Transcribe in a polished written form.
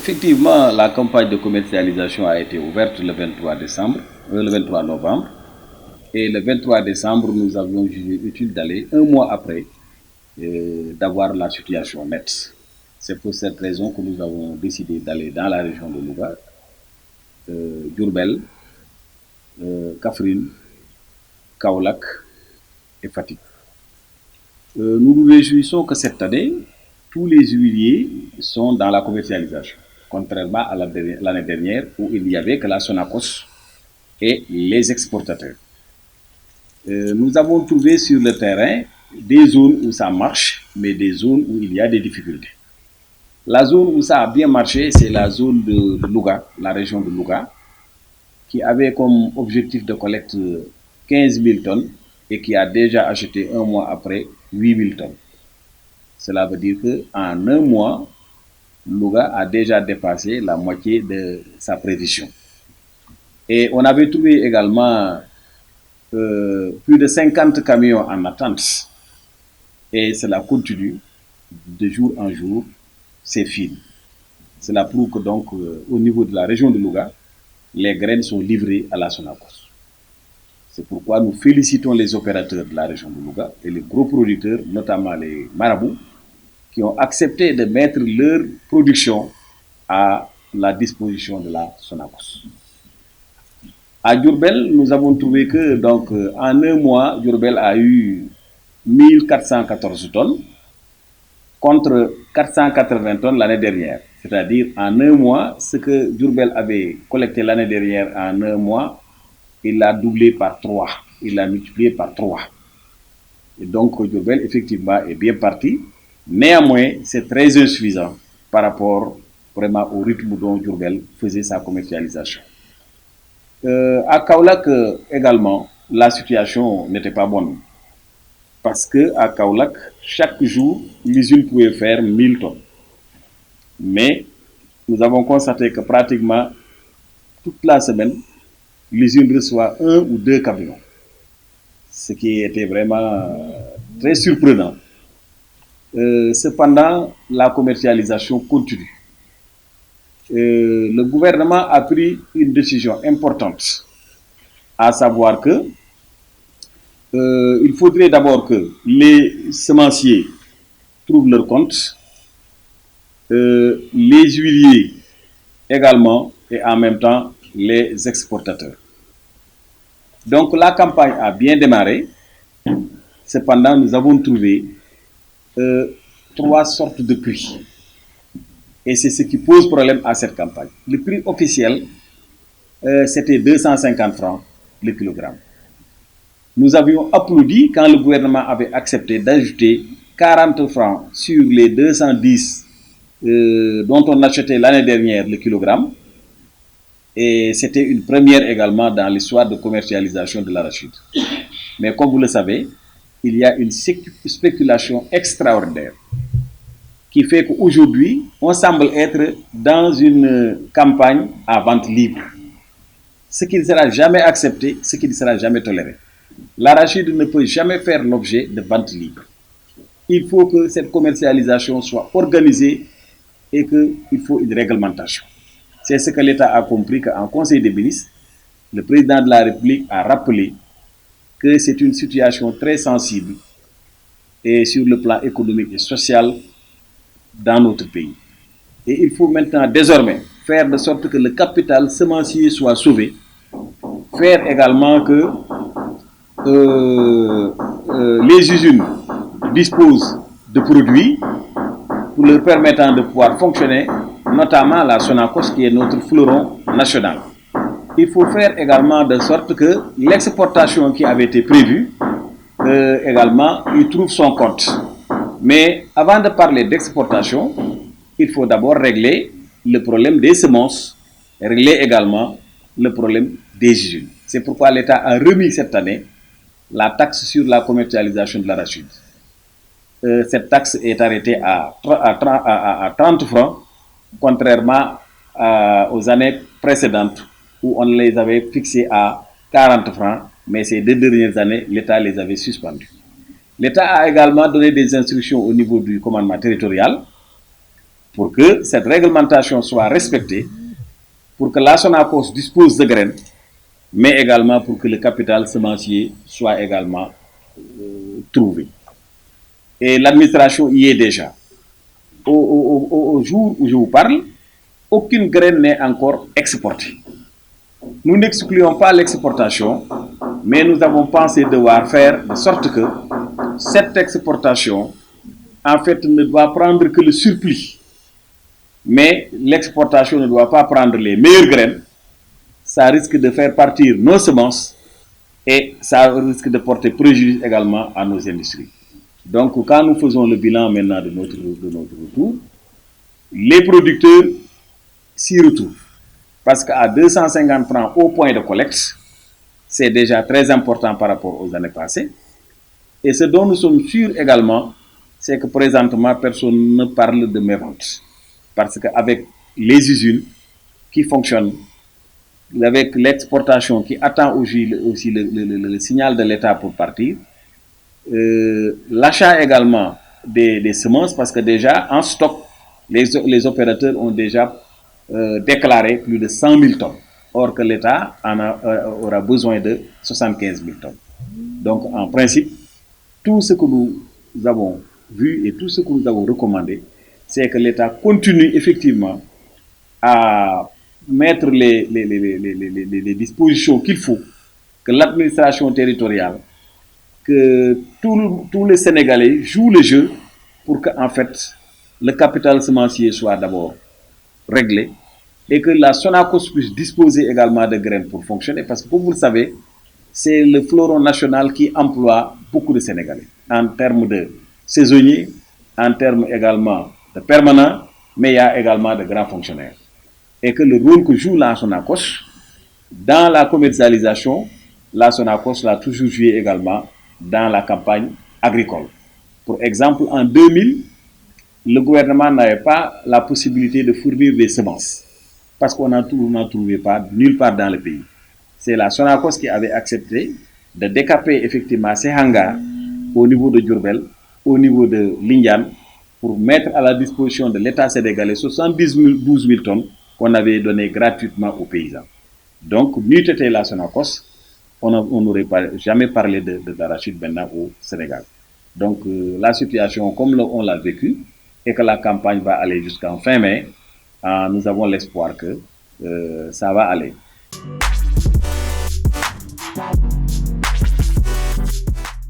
effectivement, la campagne de commercialisation a été ouverte le 23 décembre, le 23 novembre. Et le 23 décembre, nous avions jugé utile d'aller un mois après, d'avoir la situation nette. C'est pour cette raison que nous avons décidé d'aller dans la région de Louga, Diourbel, Kaffrine, Kaolack et Fatick. Nous nous réjouissons que cette année, tous les huiliers sont dans la commercialisation, contrairement à l'année dernière où il n'y avait que la Sonacos et les exportateurs. Nous avons trouvé sur le terrain des zones où ça marche, mais des zones où il y a des difficultés. La zone où ça a bien marché, c'est la zone de Louga, la région de Louga, qui avait comme objectif de collecte 15 000 tonnes et qui a déjà acheté un mois après 8 000 tonnes. Cela veut dire qu'en un mois, Louga a déjà dépassé la moitié de sa prévision. Et on avait trouvé également plus de 50 camions en attente. Et cela continue de jour en jour, c'est fini. Cela prouve que donc au niveau de la région de Louga, les graines sont livrées à la Sonacos. C'est pourquoi nous félicitons les opérateurs de la région de Louga et les gros producteurs, notamment les marabouts, qui ont accepté de mettre leur production à la disposition de la Sonacos. À Diourbel, nous avons trouvé que donc en un mois, Diourbel a eu 1414 tonnes contre 480 tonnes l'année dernière. C'est-à-dire en un mois, ce que Diourbel avait collecté l'année dernière en un mois, il l'a doublé par 3, il l'a multiplié par 3. Et donc Diourbel effectivement est bien parti. Néanmoins, c'est très insuffisant par rapport vraiment au rythme dont Diourbel faisait sa commercialisation. À Kaolack également, la situation n'était pas bonne. Parce qu'à Kaolack, chaque jour, l'usine pouvait faire 1000 tonnes. Mais nous avons constaté que pratiquement toute la semaine, l'usine reçoit 1 ou 2 camions. Ce qui était vraiment très surprenant. Cependant, la commercialisation continue. Le gouvernement a pris une décision importante, à savoir que il faudrait d'abord que les semenciers trouvent leur compte, les huiliers également, et en même temps les exportateurs. Donc la campagne a bien démarré. Cependant, nous avons trouvé 3 sortes de prix. Et c'est ce qui pose problème à cette campagne. Le prix officiel, c'était 250 francs le kilogramme. Nous avions applaudi quand le gouvernement avait accepté d'ajouter 40 francs sur les 210 dont on achetait l'année dernière le kilogramme. Et c'était une première également dans l'histoire de commercialisation de l'arachide. Mais comme vous le savez, il y a une spéculation extraordinaire qui fait qu'aujourd'hui, on semble être dans une campagne à vente libre. Ce qui ne sera jamais accepté, ce qui ne sera jamais toléré. L'arachide ne peut jamais faire l'objet de vente libre. Il faut que cette commercialisation soit organisée et qu'il faut une réglementation. C'est ce que l'État a compris qu'en Conseil des ministres, le président de la République a rappelé que c'est une situation très sensible et sur le plan économique et social dans notre pays. Et il faut maintenant désormais faire de sorte que le capital semencier soit sauvé, faire également que les usines disposent de produits pour leur permettant de pouvoir fonctionner, notamment la Sonacos qui est notre fleuron national. Il faut faire également de sorte que l'exportation qui avait été prévue également y trouve son compte. Mais avant de parler d'exportation, il faut d'abord régler le problème des semences, régler également le problème des usines. C'est pourquoi l'État a remis cette année la taxe sur la commercialisation de l'arachide. Cette taxe est arrêtée à 30 francs, contrairement aux années précédentes où on les avait fixées à 40 francs, mais ces 2 dernières années, l'État les avait suspendus. L'État a également donné des instructions au niveau du commandement territorial pour que cette réglementation soit respectée, pour que la Sonacos dispose de graines, mais également pour que le capital semencier soit également trouvé. Et l'administration y est déjà. Au jour où je vous parle, aucune graine n'est encore exportée. Nous n'excluons pas l'exportation, mais nous avons pensé devoir faire de sorte que cette exportation, en fait, ne doit prendre que le surplus. Mais l'exportation ne doit pas prendre les meilleures graines. Ça risque de faire partir nos semences et ça risque de porter préjudice également à nos industries. Donc, quand nous faisons le bilan maintenant de notre retour, les producteurs s'y retrouvent. Parce qu'à 250 francs au point de collecte, c'est déjà très important par rapport aux années passées. Et ce dont nous sommes sûrs également, c'est que présentement, personne ne parle de mévente. Parce qu'avec les usines qui fonctionnent, avec l'exportation qui attend aussi le signal de l'État pour partir, l'achat également des semences, parce que déjà en stock, les opérateurs ont déjà déclaré plus de 100 000 tonnes, or que l'État aura besoin de 75 000 tonnes. Donc en principe, tout ce que nous avons vu et tout ce que nous avons recommandé, c'est que l'État continue effectivement à mettre les dispositions qu'il faut, que l'administration territoriale, que tous les Sénégalais jouent le jeu pour que, en fait, le capital semencier soit d'abord réglé et que la Sonacos puisse disposer également de graines pour fonctionner. Parce que, comme vous le savez, c'est le fleuron national qui emploie beaucoup de Sénégalais en termes de saisonniers, en termes également de permanents, mais il y a également de grands fonctionnaires. Et que le rôle que joue la Sonacos dans la commercialisation, la Sonacos l'a toujours joué également dans la campagne agricole. Pour exemple, en 2000, le gouvernement n'avait pas la possibilité de fournir des semences parce qu'on n'en trouvait pas nulle part dans le pays. C'est la Sonacos qui avait accepté de décaper effectivement ces hangars au niveau de Diourbel, au niveau de Lindiane, pour mettre à la disposition de l'État sénégalais 12 000 tonnes qu'on avait données gratuitement aux paysans. Donc, n'eût été la Sonacos, on n'aurait jamais parlé de l'arachide maintenant au Sénégal. Donc, la situation, comme on l'a vécu, et que la campagne va aller jusqu'en fin mai, nous avons l'espoir que ça va aller.